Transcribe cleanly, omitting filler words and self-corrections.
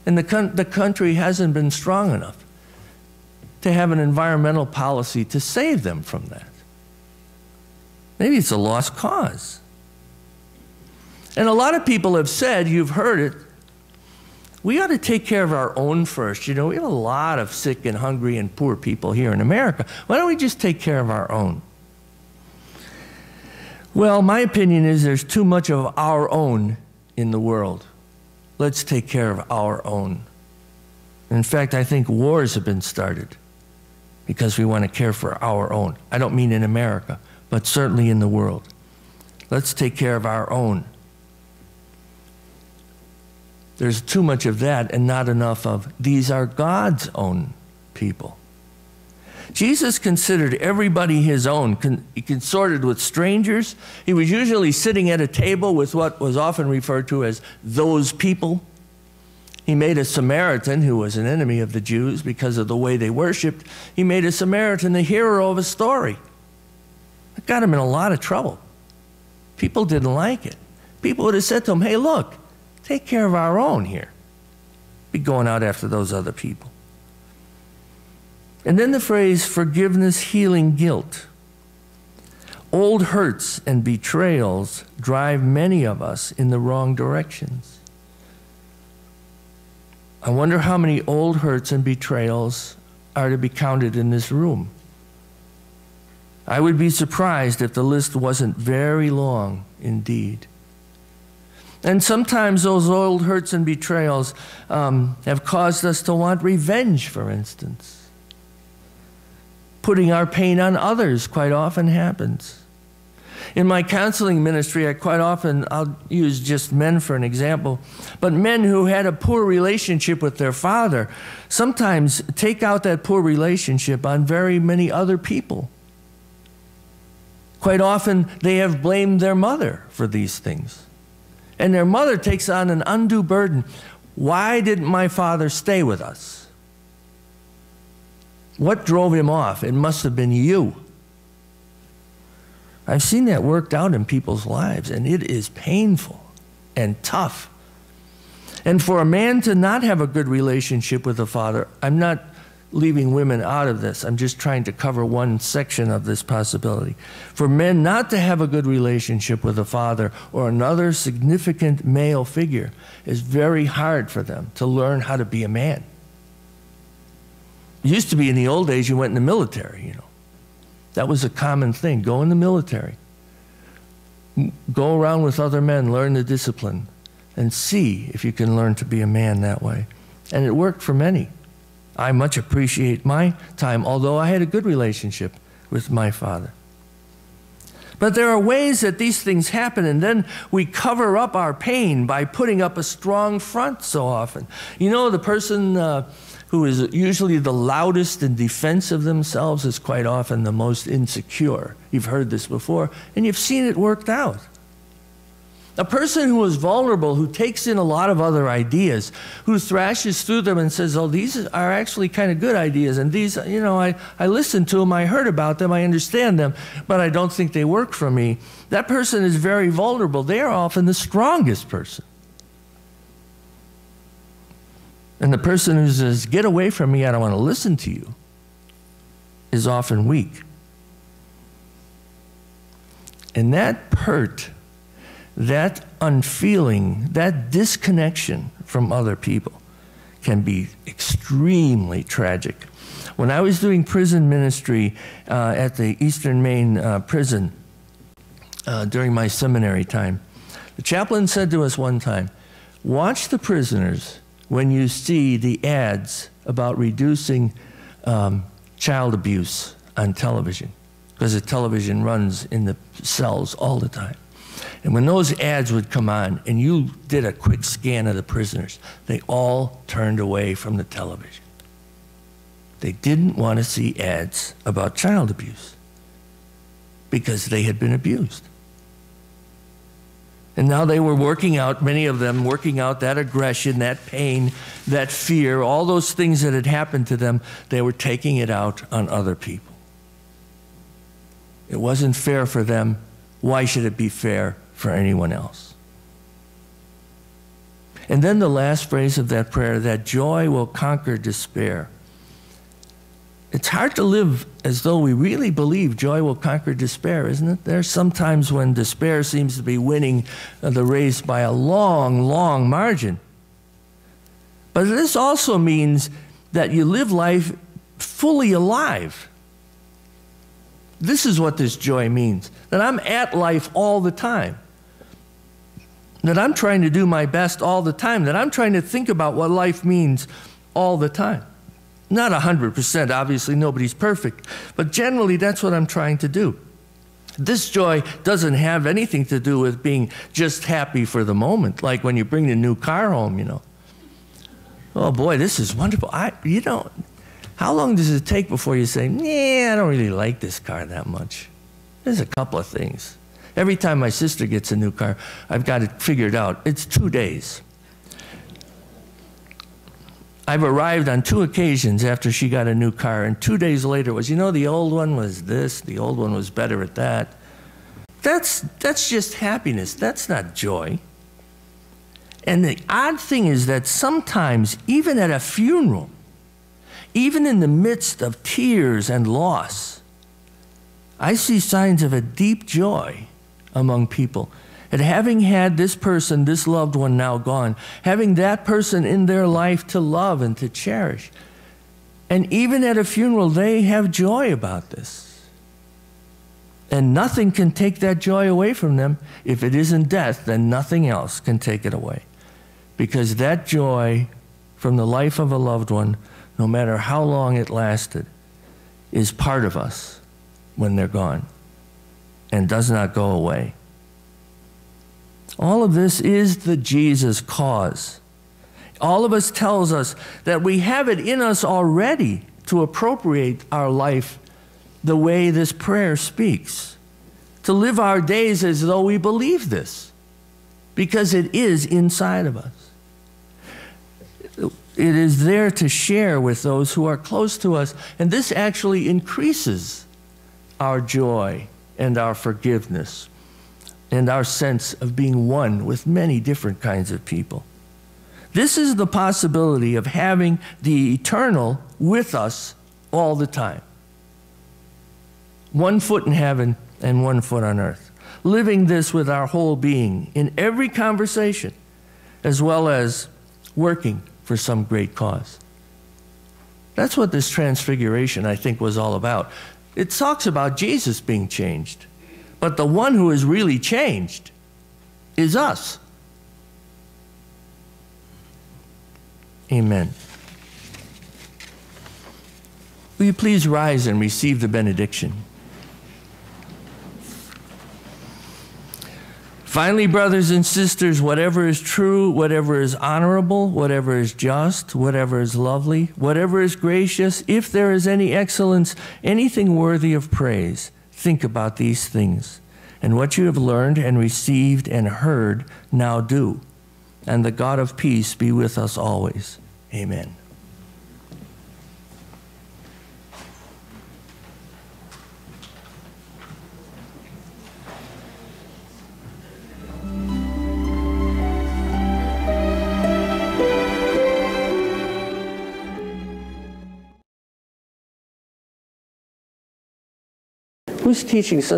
And the country hasn't been strong enough to have an environmental policy to save them from that. Maybe it's a lost cause. And a lot of people have said, you've heard it, we ought to take care of our own first. You know, we have a lot of sick and hungry and poor people here in America. Why don't we just take care of our own? Well, my opinion is there's too much of our own in the world. Let's take care of our own. In fact, I think wars have been started because we want to care for our own. I don't mean in America, but certainly in the world. Let's take care of our own. There's too much of that and not enough of these are God's own people. Jesus considered everybody his own. He consorted with strangers. He was usually sitting at a table with what was often referred to as those people. He made a Samaritan, who was an enemy of the Jews because of the way they worshiped, he made a Samaritan the hero of a story. It got him in a lot of trouble. People didn't like it. People would have said to him, hey, look, take care of our own here. Be going out after those other people. And then the phrase, forgiveness, healing, guilt. Old hurts and betrayals drive many of us in the wrong directions. I wonder how many old hurts and betrayals are to be counted in this room. I would be surprised if the list wasn't very long indeed. And sometimes those old hurts and betrayals have caused us to want revenge, for instance. Putting our pain on others quite often happens. In my counseling ministry, I'll use just men for an example, but men who had a poor relationship with their father sometimes take out that poor relationship on very many other people. Quite often, they have blamed their mother for these things. And their mother takes on an undue burden. Why didn't my father stay with us? What drove him off? It must have been you. I've seen that worked out in people's lives, and it is painful and tough. And for a man to not have a good relationship with a father, I'm not leaving women out of this. I'm just trying to cover one section of this possibility. For men not to have a good relationship with a father or another significant male figure is very hard for them to learn how to be a man. It used to be in the old days you went in the military, you know. That was a common thing. Go in the military. Go around with other men, learn the discipline, and see if you can learn to be a man that way. And it worked for many. I much appreciate my time, although I had a good relationship with my father. But there are ways that these things happen, and then we cover up our pain by putting up a strong front so often. You know, the person who is usually the loudest in defense of themselves is quite often the most insecure. You've heard this before, and you've seen it worked out. A person who is vulnerable, who takes in a lot of other ideas, who thrashes through them and says, oh, these are actually kind of good ideas, and these, you know, I listened to them, I heard about them, I understand them, but I don't think they work for me. That person is very vulnerable. They are often the strongest person. And the person who says, get away from me, I don't want to listen to you, is often weak. And that hurt, that unfeeling, that disconnection from other people can be extremely tragic. When I was doing prison ministry at the Eastern Maine prison during my seminary time, the chaplain said to us one time, watch the prisoners when you see the ads about reducing child abuse on television, because the television runs in the cells all the time. And when those ads would come on and you did a quick scan of the prisoners, they all turned away from the television. They didn't want to see ads about child abuse because they had been abused. And now they were working out, many of them working out that aggression, that pain, that fear, all those things that had happened to them, they were taking it out on other people. It wasn't fair for them. Why should it be fair for anyone else? And then the last phrase of that prayer, that joy will conquer despair. It's hard to live as though we really believe joy will conquer despair, isn't it? There's some times when despair seems to be winning the race by a long, long margin. But this also means that you live life fully alive. This is what this joy means, that I'm at life all the time, that I'm trying to do my best all the time, that I'm trying to think about what life means all the time. Not 100%, obviously nobody's perfect, but generally that's what I'm trying to do. This joy doesn't have anything to do with being just happy for the moment, like when you bring the new car home, you know. Oh boy, this is wonderful. How long does it take before you say, yeah, I don't really like this car that much? There's a couple of things. Every time my sister gets a new car, I've got it figured out. It's 2 days. I've arrived on 2 occasions after she got a new car, and 2 days later was, you know, the old one was this, the old one was better at that. That's just happiness. That's not joy. And the odd thing is that sometimes, even at a funeral, even in the midst of tears and loss, I see signs of a deep joy among people. And having had this person, this loved one now gone, having that person in their life to love and to cherish. And even at a funeral, they have joy about this. And nothing can take that joy away from them. If it isn't death, then nothing else can take it away. Because that joy from the life of a loved one, no matter how long it lasted, is part of us when they're gone and does not go away. All of this is the Jesus cause. All of us tells us that we have it in us already to appropriate our life the way this prayer speaks, to live our days as though we believe this, because it is inside of us. It is there to share with those who are close to us, and this actually increases our joy and our forgiveness and our sense of being one with many different kinds of people. This is the possibility of having the eternal with us all the time. 1 foot in heaven and 1 foot on earth. Living this with our whole being in every conversation, as well as working for some great cause. That's what this transfiguration, I think, was all about. It talks about Jesus being changed. But the one who is really changed is us. Amen. Will you please rise and receive the benediction? Finally, brothers and sisters, whatever is true, whatever is honorable, whatever is just, whatever is lovely, whatever is gracious, if there is any excellence, anything worthy of praise, think about these things. And what you have learned and received and heard, now do. And the God of peace be with us always. Amen. Who's teaching Sunday?